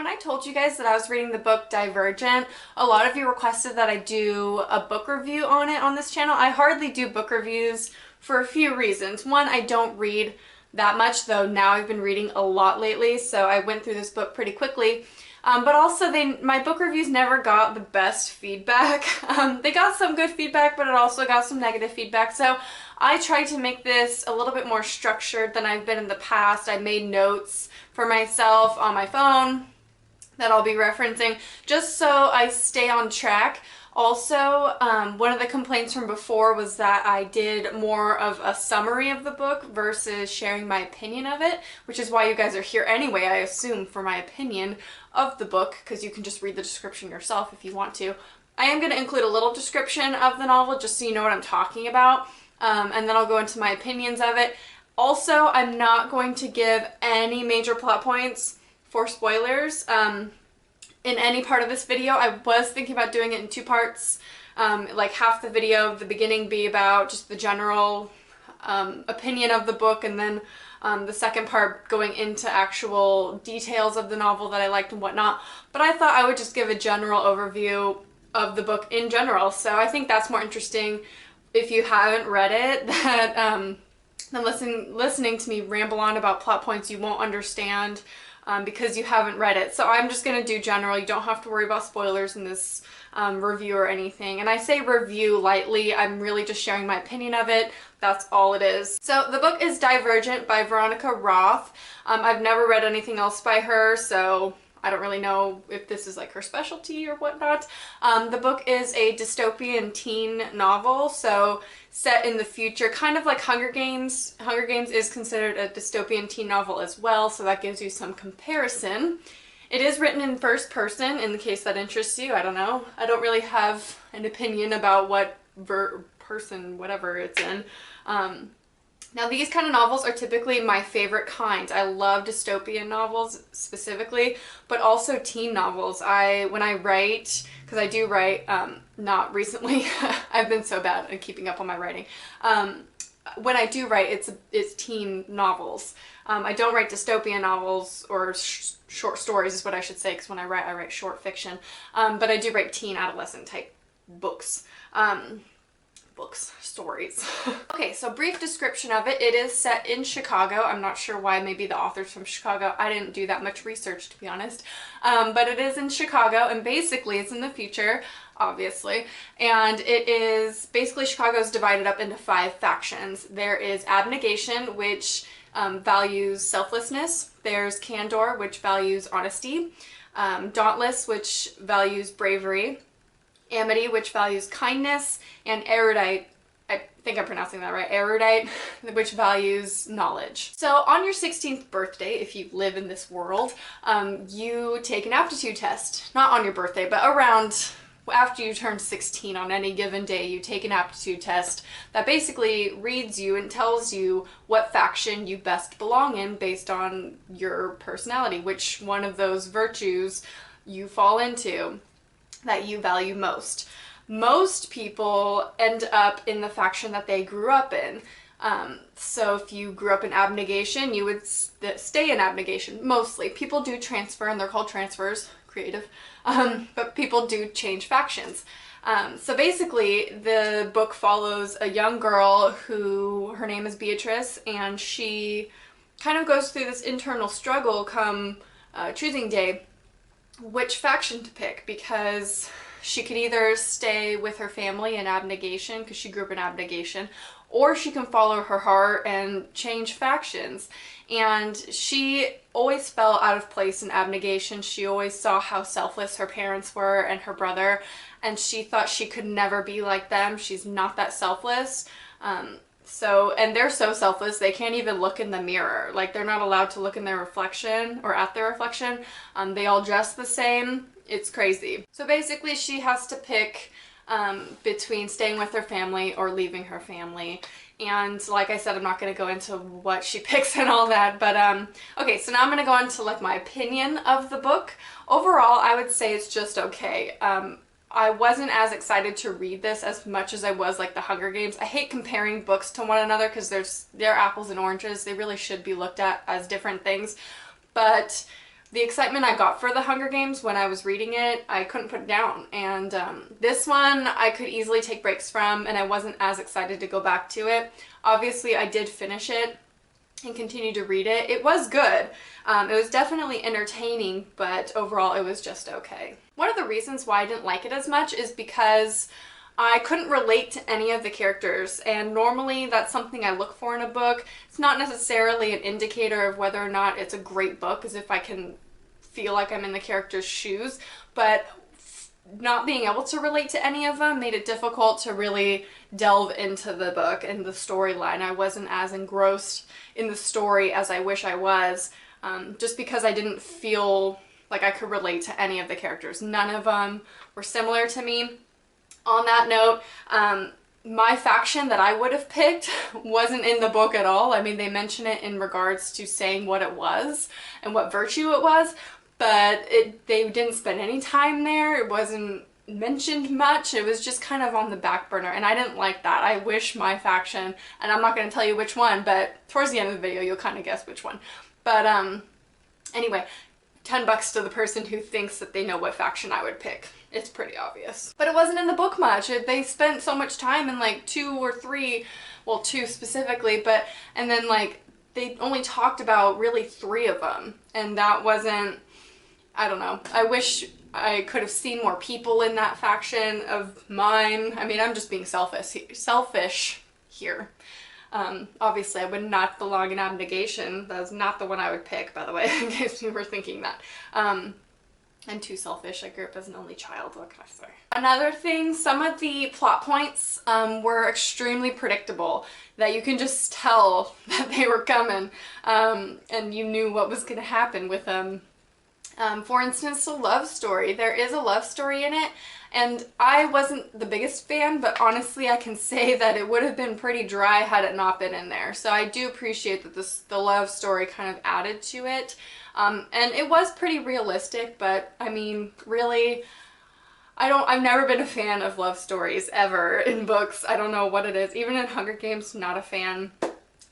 When I told you guys that I was reading the book Divergent, a lot of you requested that I do a book review on it on this channel. I hardly do book reviews for a few reasons. One, I don't read that much, though now I've been reading a lot lately, so I went through this book pretty quickly. But also, my book reviews never got the best feedback. They got some good feedback, but it also got some negative feedback. So I tried to make this a little bit more structured than I've been in the past. I made notes for myself on my phone that I'll be referencing just so I stay on track. Also, one of the complaints from before was that I did more of a summary of the book versus sharing my opinion of it, which is why you guys are here anyway, I assume, for my opinion of the book, because you can just read the description yourself if you want to. I am going to include a little description of the novel just so you know what I'm talking about, and then I'll go into my opinions of it. Also, I'm not going to give any major plot points for spoilers in any part of this video. I was thinking about doing it in two parts, like half the video, the beginning be about just the general opinion of the book, and then the second part going into actual details of the novel that I liked and whatnot. But I thought I would just give a general overview of the book in general, so I think that's more interesting if you haven't read it, than listening to me ramble on about plot points you won't understand because you haven't read it. So I'm just going to do general. You don't have to worry about spoilers in this review or anything. And I say review lightly. I'm really just sharing my opinion of it. That's all it is. So the book is Divergent by Veronica Roth. I've never read anything else by her, so I don't really know if this is like her specialty or whatnot. The book is a dystopian teen novel, so set in the future, kind of like Hunger Games. Hunger Games is considered a dystopian teen novel as well, so that gives you some comparison. It is written in first person, in the case that interests you. I don't know. I don't really have an opinion about what person, whatever it's in. Now, these kind of novels are typically my favorite kind. I love dystopian novels specifically, but also teen novels. When I write, because I do write, not recently, I've been so bad at keeping up on my writing. When I do write, it's teen novels. I don't write dystopian novels, or short stories is what I should say, because when I write short fiction. But I do write teen adolescent type books. Stories. Okay, so brief description of it. It is set in Chicago. I'm not sure why. Maybe the author's from Chicago. I didn't do that much research, to be honest. But it is in Chicago, and basically it's in the future, obviously. And it is basically Chicago's divided up into 5 factions. There is Abnegation, which values selflessness. There's Candor, which values honesty. Dauntless, which values bravery. Amity, which values kindness, and Erudite, I think I'm pronouncing that right, Erudite, which values knowledge. So on your 16th birthday, if you live in this world, you take an aptitude test. Not on your birthday, but around after you turn 16 on any given day, you take an aptitude test that basically reads you and tells you what faction you best belong in based on your personality, which one of those virtues you fall into that you value most. Most people end up in the faction that they grew up in. So if you grew up in Abnegation, you would stay in Abnegation, mostly. People do transfer, and they're called transfers, creative, but people do change factions. So basically, the book follows a young girl who, her name is Beatrice, and she kind of goes through this internal struggle come choosing day, which faction to pick, because she could either stay with her family in Abnegation, because she grew up in Abnegation, or she can follow her heart and change factions. And she always fell out of place in Abnegation. She always saw how selfless her parents were and her brother, and she thought she could never be like them. She's not that selfless. And they're so selfless, they can't even look in the mirror. Like, they're not allowed to look in their reflection or at their reflection. They all dress the same. It's crazy. So basically, she has to pick between staying with her family or leaving her family. And like I said, I'm not going to go into what she picks and all that, but okay, so now I'm going to go into like my opinion of the book. Overall, I would say it's just okay. I wasn't as excited to read this as much as I was like the Hunger Games. I hate comparing books to one another because they're apples and oranges. They really should be looked at as different things. But the excitement I got for the Hunger Games when I was reading it, I couldn't put it down. And this one I could easily take breaks from, and I wasn't as excited to go back to it. Obviously, I did finish it and continue to read it. It was good. It was definitely entertaining, but overall it was just okay. One of the reasons why I didn't like it as much is because I couldn't relate to any of the characters, and normally that's something I look for in a book. It's not necessarily an indicator of whether or not it's a great book, as if I can feel like I'm in the character's shoes, but not being able to relate to any of them made it difficult to really delve into the book and the storyline. I wasn't as engrossed in the story as I wish I was, just because I didn't feel like I could relate to any of the characters. None of them were similar to me. On that note, my faction that I would have picked wasn't in the book at all. I mean, they mention it in regards to saying what it was and what virtue it was, but they didn't spend any time there. It wasn't mentioned much. It was just kind of on the back burner, and I didn't like that. I wish my faction, and I'm not going to tell you which one, but towards the end of the video you'll kind of guess which one. But anyway, $10 to the person who thinks that they know what faction I would pick. It's pretty obvious. But it wasn't in the book much. They spent so much time in like 2 or 3, well 2 specifically, but, and then like they only talked about really 3 of them, and that wasn't, I don't know. I wish I could have seen more people in that faction of mine. I mean, I'm just being selfish here. Obviously I would not belong in abnegation. That's not the one I would pick, by the way, in case you were thinking that. I'm too selfish. I grew up as an only child, what can I say? Another thing, some of the plot points were extremely predictable, that you can just tell that they were coming, and you knew what was going to happen with them. For instance, a love story. There is a love story in it, and I wasn't the biggest fan, but honestly I can say that it would have been pretty dry had it not been in there. So I do appreciate that the love story kind of added to it. And it was pretty realistic, but I mean, really, I've never been a fan of love stories ever in books. I don't know what it is. Even in Hunger Games, not a fan.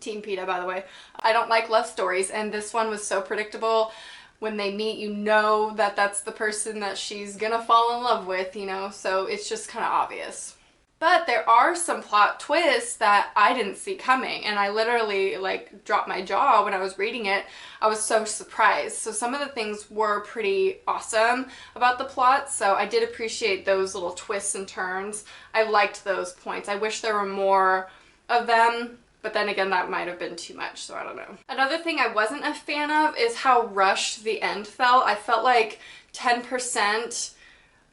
Team PETA, by the way. I don't like love stories, and this one was so predictable. When they meet, you know that that's the person that she's gonna fall in love with, you know, so it's just kind of obvious. But there are some plot twists that I didn't see coming, and I literally like dropped my jaw when I was reading it. I was so surprised. So some of the things were pretty awesome about the plot, so I did appreciate those little twists and turns. I liked those points. I wish there were more of them, but then again, that might have been too much, so I don't know. Another thing I wasn't a fan of is how rushed the end felt. I felt like 10%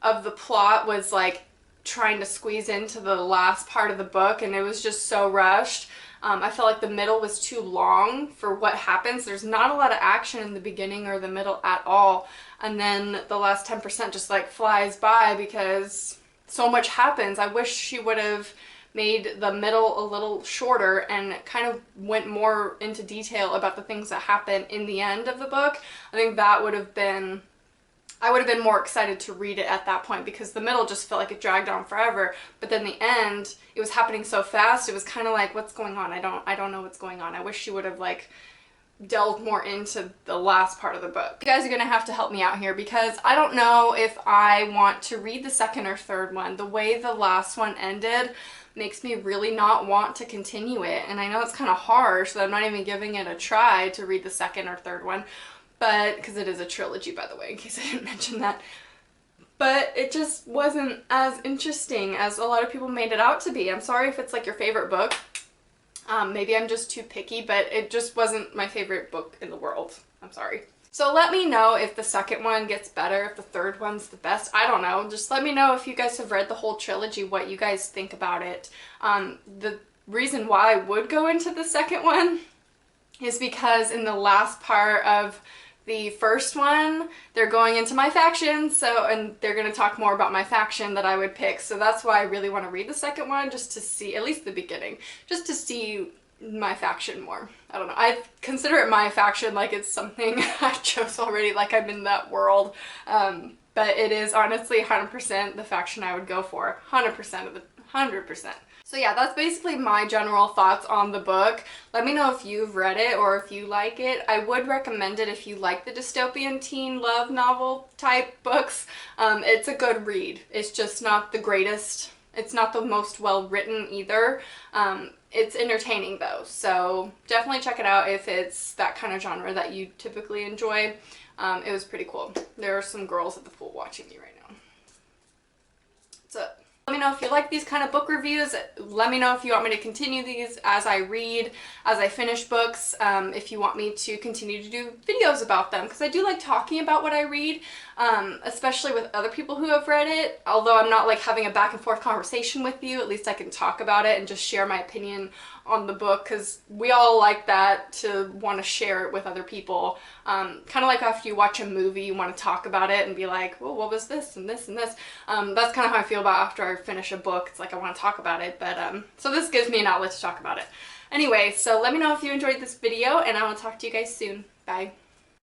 of the plot was like trying to squeeze into the last part of the book, and it was just so rushed. I felt like the middle was too long for what happens. There's not a lot of action in the beginning or the middle at all, and then the last 10% just like flies by because so much happens. I wish she would have made the middle a little shorter and kind of went more into detail about the things that happen in the end of the book. I think that would have been, I would have been more excited to read it at that point, because the middle just felt like it dragged on forever, but then the end, it was happening so fast, it was kind of like, what's going on? I don't know what's going on. I wish she would have like delved more into the last part of the book. You guys are gonna have to help me out here, because I don't know if I want to read the second or third one. The way the last one ended makes me really not want to continue it, and I know it's kind of harsh that I'm not even giving it a try to read the second or third one, but because it is a trilogy, by the way, in case I didn't mention that. But it just wasn't as interesting as a lot of people made it out to be. I'm sorry if it's like your favorite book. Maybe I'm just too picky, but it just wasn't my favorite book in the world. I'm sorry. So let me know if the second one gets better, if the third one's the best. I don't know. Just let me know if you guys have read the whole trilogy, what you guys think about it. The reason why I would go into the second one is because in the last part of the first one, they're going into my faction, and they're going to talk more about my faction that I would pick. So that's why I really want to read the second one, just to see, at least the beginning, just to see my faction more. I don't know. I consider it my faction like it's something I chose already, like I'm in that world. But it is honestly 100% the faction I would go for. 100% of the 100%. So yeah, that's basically my general thoughts on the book. Let me know if you've read it or if you like it. I would recommend it if you like the dystopian teen love novel type books. It's a good read. It's just not the greatest. It's not the most well written either. It's entertaining though, so definitely check it out if it's that kind of genre that you typically enjoy. It was pretty cool. There are some girls at the pool watching me right now. So let me know if you like these kind of book reviews. Let me know if you want me to continue these as I read, as I finish books, if you want me to continue to do videos about them, because I do like talking about what I read, especially with other people who have read it. Although I'm not like having a back and forth conversation with you, at least I can talk about it and just share my opinion on the book, because we all like that, to want to share it with other people. Kind of like after you watch a movie, you want to talk about it and be like, well, what was this and this and this. That's kind of how I feel about after I finish a book. It's like I want to talk about it, but so this gives me an outlet to talk about it. Anyway, so let me know if you enjoyed this video, and I will talk to you guys soon. Bye.